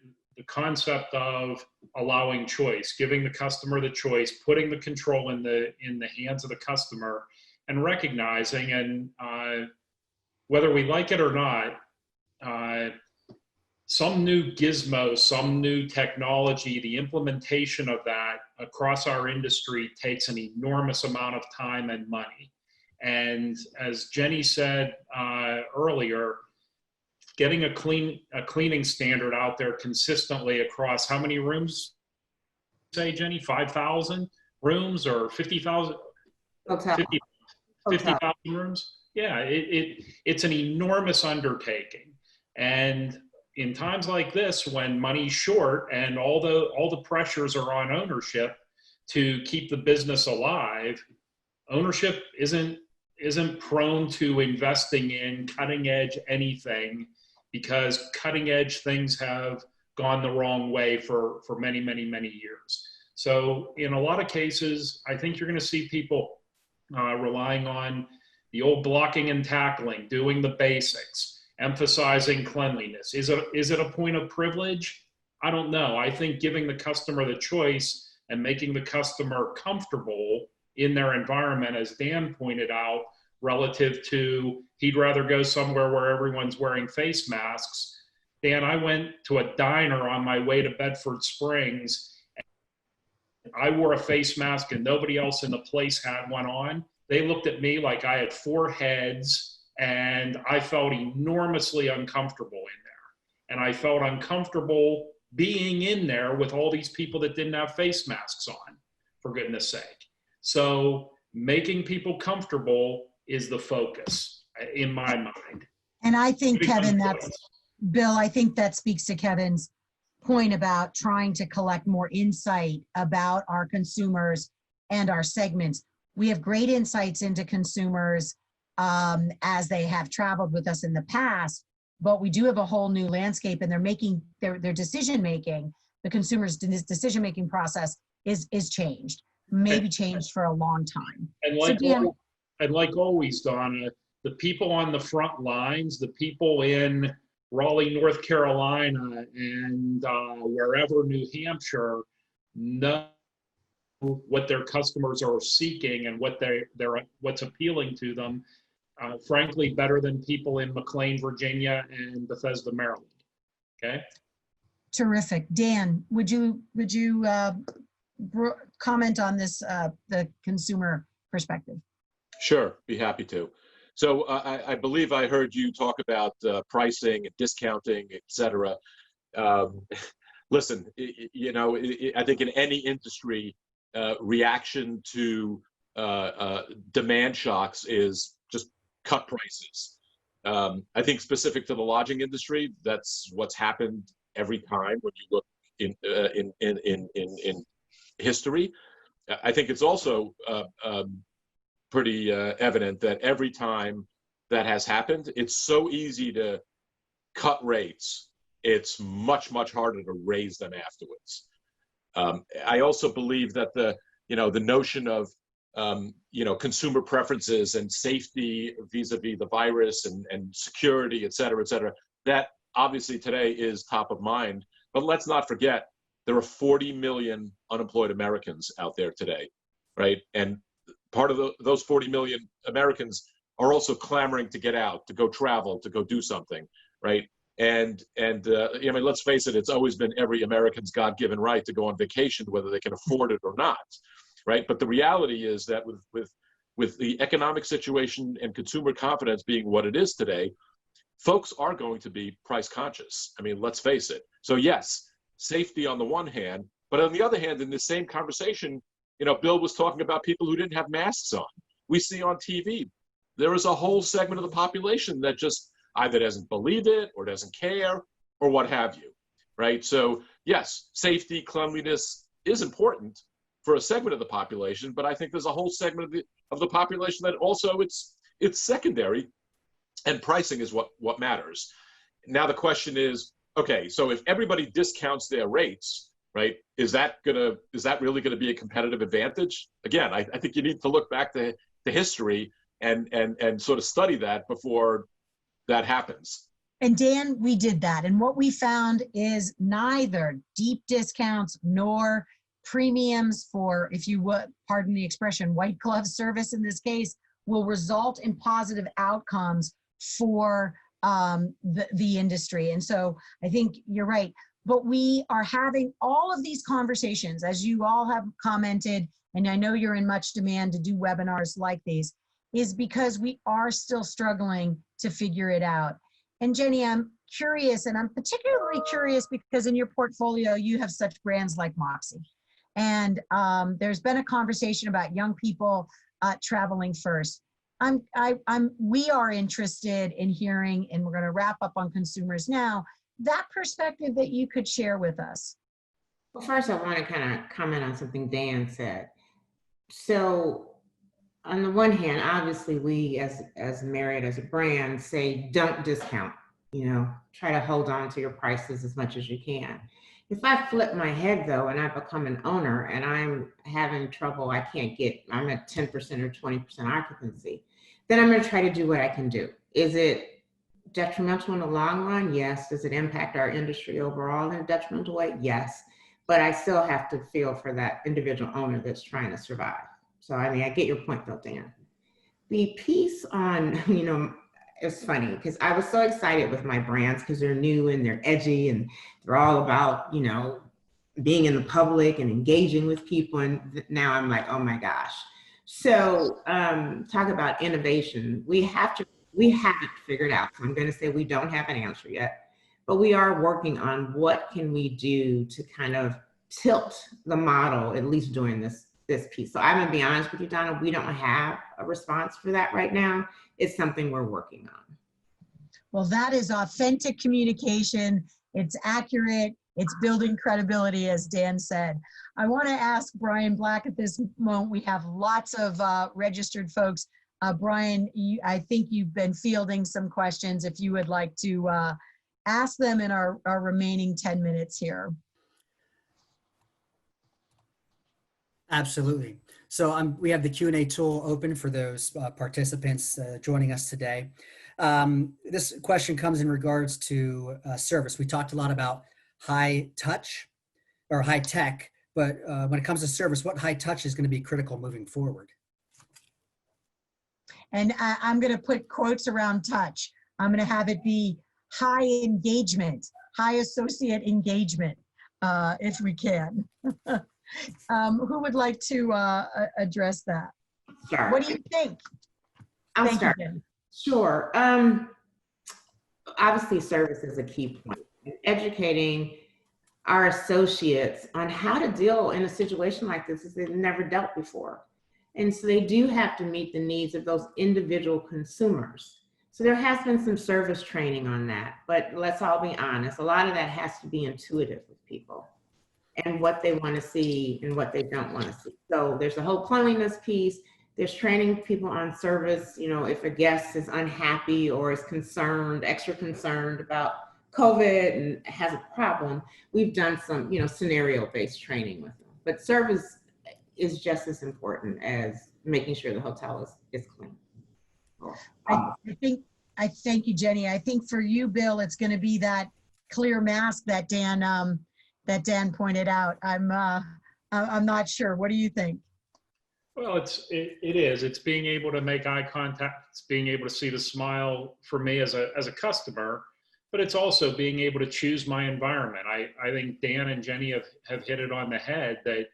concept of allowing choice, giving the customer the choice, putting the control in the hands of the customer, and recognizing, and whether we like it or not, some new gizmo, some new technology, the implementation of that across our industry takes an enormous amount of time and money. And as Jennie said earlier, getting a cleaning standard out there consistently across how many rooms, say, Jennie, 5,000 rooms or 50,000? 50,000 rooms? Yeah, it's an enormous undertaking. And in times like this, when money's short and all the pressures are on ownership to keep the business alive, ownership isn't prone to investing in cutting edge anything, because cutting edge things have gone the wrong way for many, many, many years. So in a lot of cases, I think you're going to see people relying on the old blocking and tackling, doing the basics, emphasizing cleanliness. Is it a point of privilege? I don't know. I think giving the customer the choice and making the customer comfortable in their environment, as Dan pointed out, relative to he'd rather go somewhere where everyone's wearing face masks. Dan, I went to a diner on my way to Bedford Springs. I wore a face mask and nobody else in the place had one on. They looked at me like I had 4 heads, and I felt enormously uncomfortable in there. And I felt uncomfortable being in there with all these people that didn't have face masks on, for goodness sake. So making people comfortable is the focus in my mind. And I think, Kevin, Bill, I think that speaks to Kevin's point about trying to collect more insight about our consumers and our segments. We have great insights into consumers as they have traveled with us in the past, but we do have a whole new landscape, and they're making their decision making the consumer's decision-making process is changed, maybe changed for a long time. And So like, Dan, like always, Donna, the people on the front lines, the people in Raleigh, North Carolina, and wherever, New Hampshire, know what their customers are seeking and what's appealing to them, frankly, better than people in McLean, Virginia, and Bethesda, Maryland. Okay. terrific. Dan, would you comment on this, the consumer perspective? Sure, be happy to. So I believe I heard you talk about pricing and discounting, et cetera. Listen, I think in any industry, reaction to demand shocks is just cut prices. I think specific to the lodging industry, that's what's happened every time when you look in history. I think it's also pretty evident that every time that has happened, it's so easy to cut rates. It's much, much harder to raise them afterwards. I also believe that the notion of consumer preferences and safety vis-a-vis the virus and security, et cetera, that obviously today is top of mind. But let's not forget, there are 40 million unemployed Americans out there today, right? And part of those 40 million Americans are also clamoring to get out, to go travel, to go do something, right? And let's face it, it's always been every American's God-given right to go on vacation, whether they can afford it or not, right? But the reality is that with the economic situation and consumer confidence being what it is today, folks are going to be price conscious. I mean, let's face it. So yes, safety on the one hand, but on the other hand, in the same conversation, Bill was talking about people who didn't have masks on. We see on TV, there is a whole segment of the population that just either doesn't believe it or doesn't care or what have you, right? So yes, safety, cleanliness is important for a segment of the population, but I think there's a whole segment of the population that also it's secondary, and pricing is what matters. Now the question is, okay, so if everybody discounts their rates, right, is that really gonna be a competitive advantage? Again, I think you need to look back to history and sort of study that before that happens. And Dan, we did that. And what we found is neither deep discounts nor premiums for, if you would, pardon the expression, white glove service in this case, will result in positive outcomes for the industry. And so I think you're right. But we are having all of these conversations, as you all have commented, and I know you're in much demand to do webinars like these, is because we are still struggling to figure it out. And Jennie, I'm curious, and I'm particularly curious because in your portfolio, you have such brands like Moxie. And there's been a conversation about young people traveling first. We are interested in hearing, and we're going to wrap up on consumers now, that perspective that you could share with us. Well, first I want to kind of comment on something Dan said. So on the one hand, obviously we as Marriott, as a brand, say don't discount, try to hold on to your prices as much as you can. If I flip my head though, and I become an owner and I'm having trouble, I'm at 10% or 20% occupancy, then I'm going to try to do what I can do. Is it detrimental in the long run? Yes. Does it impact our industry overall in a detrimental way? Yes. But I still have to feel for that individual owner that's trying to survive. So, I mean, I get your point though, Dan. The piece on, it's funny because I was so excited with my brands because they're new and they're edgy and they're all about, being in the public and engaging with people. And now I'm like, oh my gosh. So talk about innovation. We haven't figured out. So I'm going to say we don't have an answer yet, but we are working on what can we do to kind of tilt the model, at least during this piece. So I'm going to be honest with you, Donna, we don't have a response for that right now. It's something we're working on. Well, that is authentic communication. It's accurate. It's building credibility, as Dan said. I want to ask Brian Black at this moment. We have lots of registered folks. Brian, I think you've been fielding some questions. If you would like to ask them in our remaining 10 minutes here. Absolutely. So we have the Q&A tool open for those participants joining us today. This question comes in regards to service. We talked a lot about high touch or high tech, but when it comes to service, what high touch is going to be critical moving forward? And I'm going to put quotes around touch. I'm going to have it be high engagement, high associate engagement, if we can. Who would like to address that? Start. What do you think? I'll Thank start. you, Jennie. Sure. Obviously, service is a key point. Educating our associates on how to deal in a situation like this as they've never dealt before. And so they do have to meet the needs of those individual consumers. So there has been some service training on that, but let's all be honest, a lot of that has to be intuitive with people and what they want to see and what they don't want to see. So there's a whole cleanliness piece. There's training people on service. You know, if a guest is unhappy or is concerned, extra concerned about COVID and has a problem, we've done some, you know, scenario-based training with them. But service is just as important as making sure the hotel is clean. I thank you, Jennie. I think for you, Bill, it's going to be that clear mask that Dan pointed out. I'm not sure. What do you think? Well, it is. It's being able to make eye contact. It's being able to see the smile for me as a customer, but it's also being able to choose my environment. I think Dan and Jennie have hit it on the head that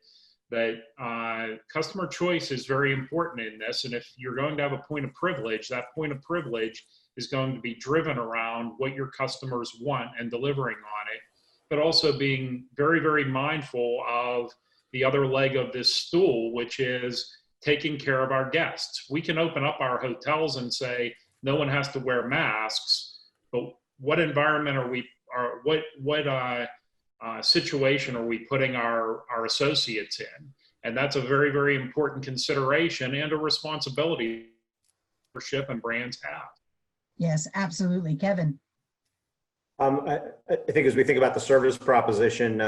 customer choice is very important in this. And if you're going to have a point of privilege, that point of privilege is going to be driven around what your customers want and delivering on it, but also being very, very mindful of the other leg of this stool, which is taking care of our guests. We can open up our hotels and say, no one has to wear masks, but what environment are we, or what situation are we putting our associates in? And that's a very, very important consideration and a responsibility leadership and brands have. Yes, absolutely. Kevin. I think as we think about the service proposition,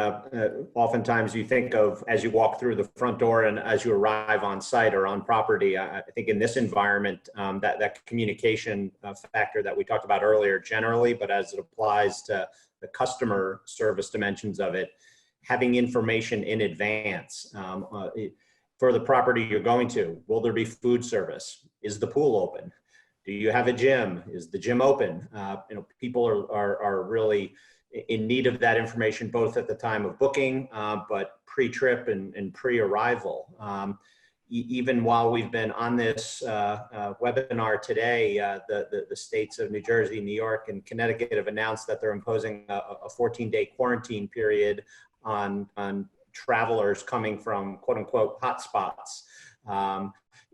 oftentimes you think of as you walk through the front door and as you arrive on site or on property. I think in this environment, that communication factor that we talked about earlier generally, but as it applies to the customer service dimensions of it, having information in advance for the property you're going to. Will there be food service? Is the pool open? Do you have a gym? Is the gym open? People are really in need of that information, both at the time of booking, but pre-trip and pre-arrival. Even while we've been on this webinar today, the states of New Jersey, New York, and Connecticut have announced that they're imposing a 14-day quarantine period on travelers coming from quote unquote hotspots.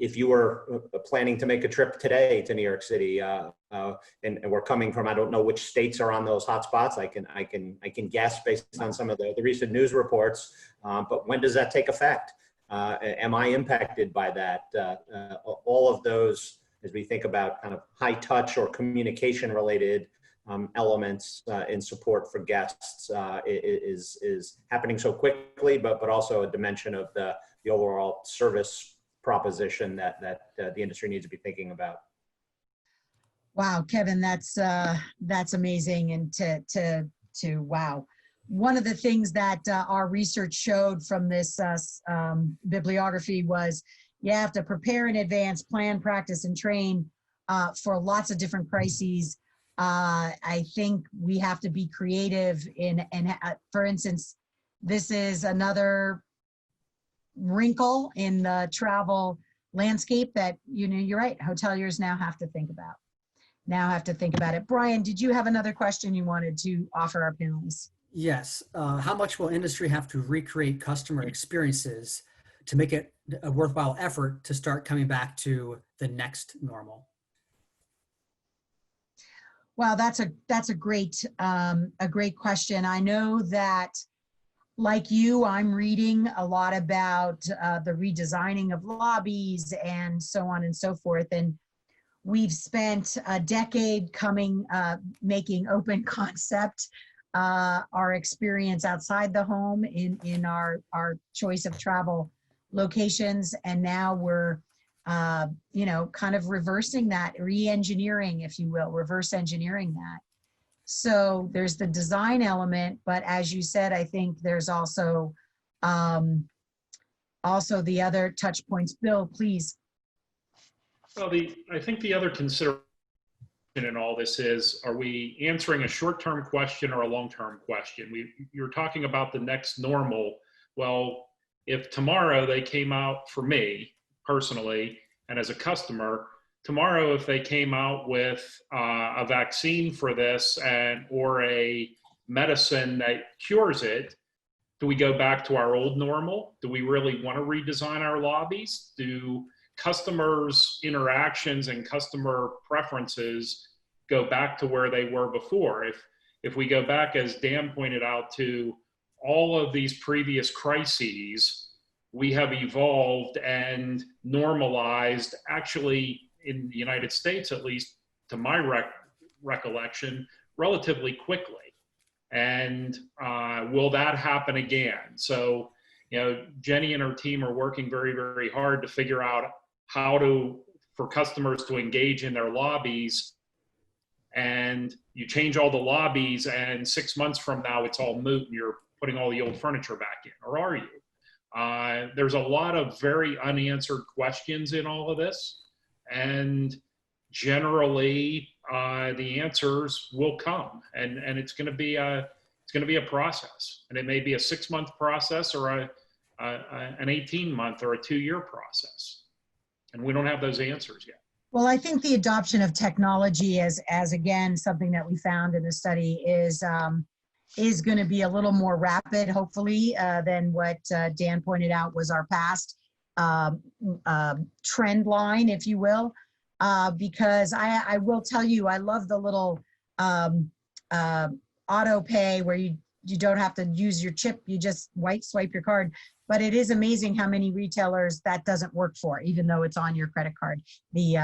If you were planning to make a trip today to New York City, and we're coming from, I don't know which states are on those hotspots. I can guess based on some of the recent news reports. But when does that take effect? Am I impacted by that? All of those, as we think about kind of high touch or communication related elements in support for guests, is happening so quickly, but also a dimension of the overall service proposition that the industry needs to be thinking about. Wow, Kevin, that's amazing. And to wow. One of the things that our research showed from this bibliography was you have to prepare in advance, plan, practice, and train for lots of different crises. I think we have to be creative for instance, this is another wrinkle in the travel landscape that, you're right, hoteliers now have to think about it. Brian, did you have another question you wanted to offer our panelists? Yes. How much will industry have to recreate customer experiences to make it a worthwhile effort to start coming back to the next normal? Wow, that's a great question. I know that, like you, I'm reading a lot about the redesigning of lobbies and so on and so forth. And we've spent a decade making open concept our experience outside the home in our choice of travel locations, and now we're, you know, kind of reversing that, re-engineering, if you will, reverse engineering that. So there's the design element, but as you said, I think there's also the other touch points. Bill, please. Well, I think the other consideration in all this is, are we answering a short-term question or a long-term question? You're talking about the next normal. Well, if tomorrow they came out, for me personally, and as a customer, tomorrow if they came out with a vaccine for this or a medicine that cures it, do we go back to our old normal? Do we really want to redesign our lobbies? Do customers' interactions and customer preferences go back to where they were before? If we go back, as Dan pointed out, to all of these previous crises, we have evolved and normalized, actually in the United States, at least to my recollection, relatively quickly. And will that happen again? So, you know, Jennie and her team are working very, very hard to figure out how for customers to engage in their lobbies. And you change all the lobbies, and 6 months from now, it's all moot and you're putting all the old furniture back in, or are you? There's a lot of very unanswered questions in all of this. And generally, the answers will come, and it's going to be a process, and it may be a 6-month process or an 18-month or a 2-year process, and we don't have those answers yet. Well, I think the adoption of technology as again, something that we found in the study is going to be a little more rapid, hopefully, than what Dan pointed out was our past trend line, if you will. Because I will tell you, I love the little auto pay where you don't have to use your chip, you just swipe your card. But it is amazing how many retailers that doesn't work for, even though it's on your credit card, the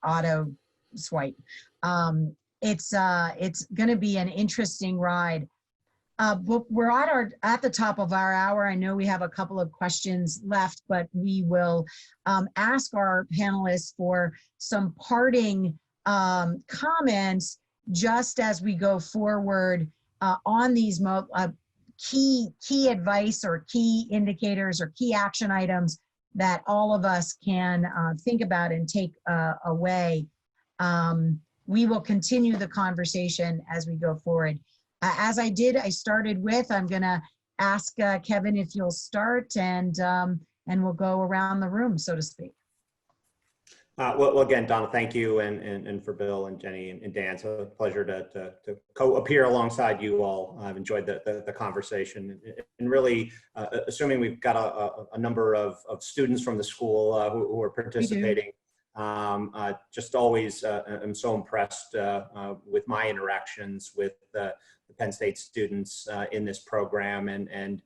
auto swipe. It's going to be an interesting ride. But we're at the top of our hour. I know we have a couple of questions left, but we will ask our panelists for some parting comments just as we go forward on these key advice or key indicators or key action items that all of us can think about and take away. We will continue the conversation as we go forward. As I started with, I'm going to ask Kevin if you'll start, and we'll go around the room, so to speak. Well, again, Donna, thank you, and for Bill and Jennie and Dan. It's a pleasure to co-appear alongside you all. I've enjoyed the conversation, and really, assuming we've got a number of students from the school who are participating. Just always am so impressed with my interactions with the Penn State students in this program, and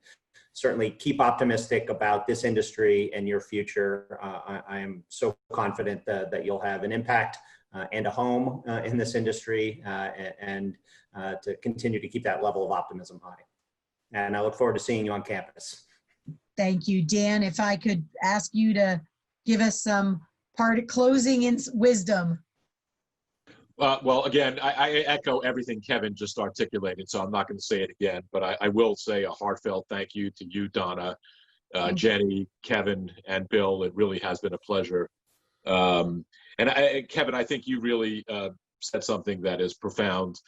certainly keep optimistic about this industry and your future. I am so confident that you'll have an impact and a home in this industry, and to continue to keep that level of optimism high. And I look forward to seeing you on campus. Thank you. Dan, if I could ask you to give us some closing in wisdom. Well, again, I echo everything Kevin just articulated, so I'm not going to say it again, but I will say a heartfelt thank you to you, Donna, Jennie, Kevin, and Bill. It really has been a pleasure. And Kevin, I think you really said something that is profound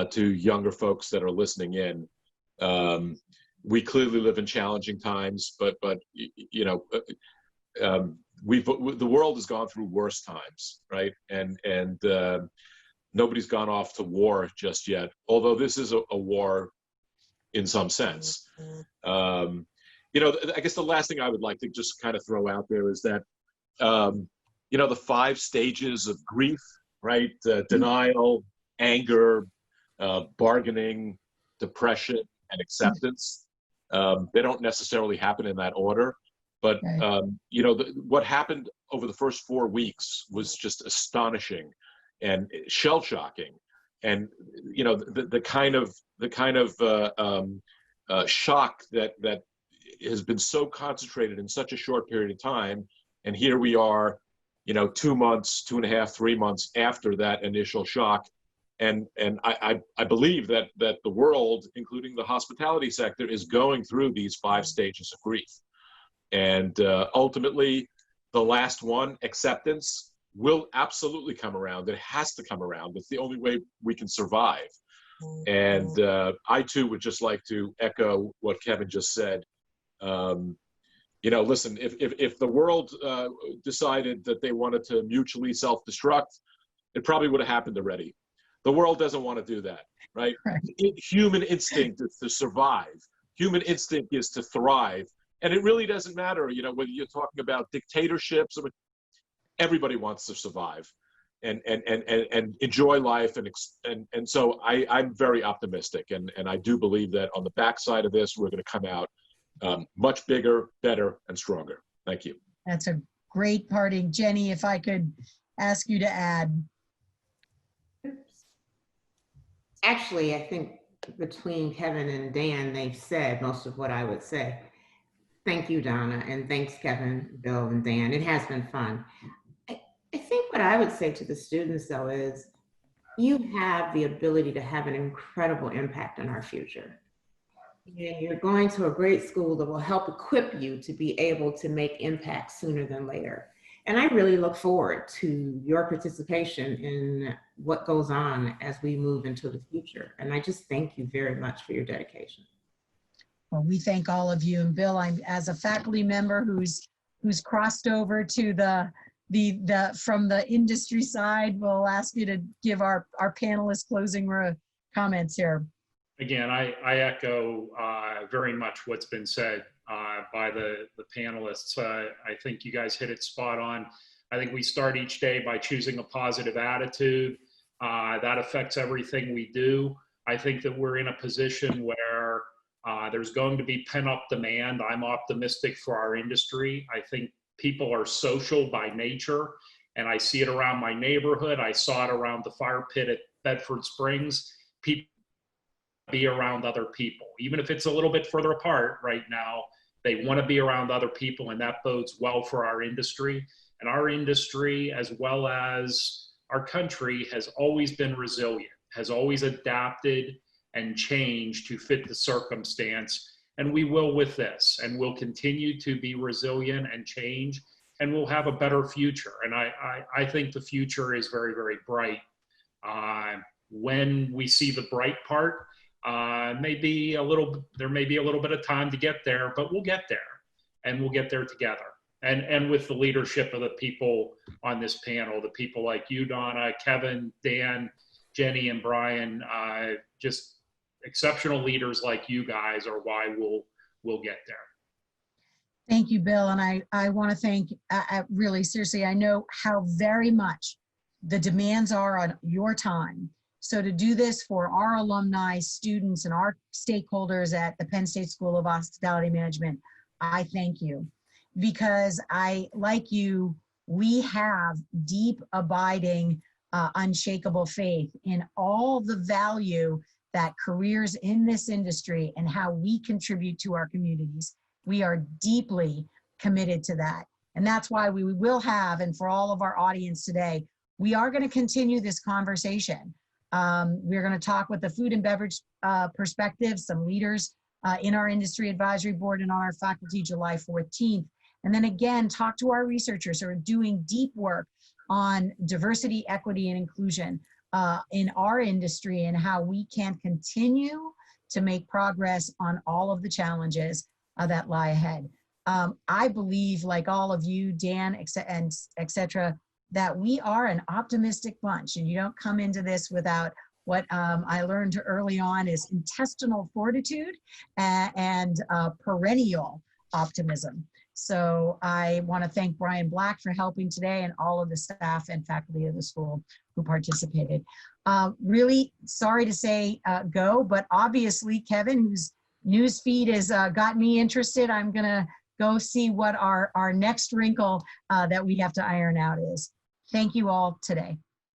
to younger folks that are listening in. We clearly live in challenging times, but you know, the world has gone through worse times, right? And nobody's gone off to war just yet, although this is a war in some sense. You know, I guess the last thing I would like to just kind of throw out there is that, you know, the 5 stages of grief, right? Denial, anger, bargaining, depression, and acceptance. They don't necessarily happen in that order. But, you know, what happened over the first 4 weeks was just astonishing and shell-shocking. And, you know, the kind of shock that has been so concentrated in such a short period of time. And here we are, 2 months, 2.5, 3 months after that initial shock. And I believe that the world, including the hospitality sector, is going through these 5 stages of grief. And ultimately, the last one, acceptance, will absolutely come around. It has to come around. It's the only way we can survive. And I too would just like to echo what Kevin just said. Listen, if the world decided that they wanted to mutually self-destruct, it probably would have happened already. The world doesn't want to do that, right? Human instinct is to survive. Human instinct is to thrive. And it really doesn't matter, whether you're talking about dictatorships. Everybody wants to survive and enjoy life. And so I'm very optimistic. And I do believe that on the backside of this, we're going to come out much bigger, better, and stronger. Thank you. That's a great parting. Jennie, if I could ask you to add. Actually, I think between Kevin and Dan, they've said most of what I would say. Thank you, Donna, and thanks, Kevin, Bill, and Dan. It has been fun. I think what I would say to the students, though, is you have the ability to have an incredible impact on our future. And you're going to a great school that will help equip you to be able to make impact sooner than later. And I really look forward to your participation in what goes on as we move into the future. And I just thank you very much for your dedication. Well, we thank all of you. And Bill, I'm as a faculty member who's crossed over to from the industry side, we'll ask you to give our panelists closing comments here. Again, I echo very much what's been said by the panelists. I think you guys hit it spot on. I think we start each day by choosing a positive attitude. That affects everything we do. I think that we're in a position where there's going to be pent-up demand. I'm optimistic for our industry. I think people are social by nature, and I see it around my neighborhood. I saw it around the fire pit at Bedford Springs. People be around other people, even if it's a little bit further apart right now. They want to be around other people, and that bodes well for our industry. And our industry, as well as our country, has always been resilient, has always adapted and changed to fit the circumstance. And we will with this, and we'll continue to be resilient and change, and we'll have a better future. And I think the future is very, very bright. When we see the bright part, there may be a little bit of time to get there, but we'll get there, and we'll get there together. And with the leadership of the people on this panel, the people like you, Donna, Kevin, Dan, Jennie, and Brian, just exceptional leaders like you guys are why we'll get there. Thank you, Bill. And I want to thank, really seriously, I know how very much the demands are on your time. So to do this for our alumni, students, and our stakeholders at the Penn State School of Hospitality Management, I thank you. Because like you, we have deep, abiding, unshakable faith in all the value that careers in this industry and how we contribute to our communities. We are deeply committed to that. And that's why we will have, and for all of our audience today, we are going to continue this conversation. We're going to talk with the food and beverage perspective, some leaders in our industry advisory board and on our faculty July 14th. And then again, talk to our researchers who are doing deep work on diversity, equity, and inclusion in our industry and how we can continue to make progress on all of the challenges that lie ahead. I believe, like all of you, Dan, et cetera, that we are an optimistic bunch, and you don't come into this without what I learned early on is intestinal fortitude and perennial optimism. So I want to thank Brian Black for helping today and all of the staff and faculty of the school who participated. Really sorry to say go, but obviously Kevin, whose news feed has got me interested, I'm going to go see what our next wrinkle that we have to iron out is. Thank you all today.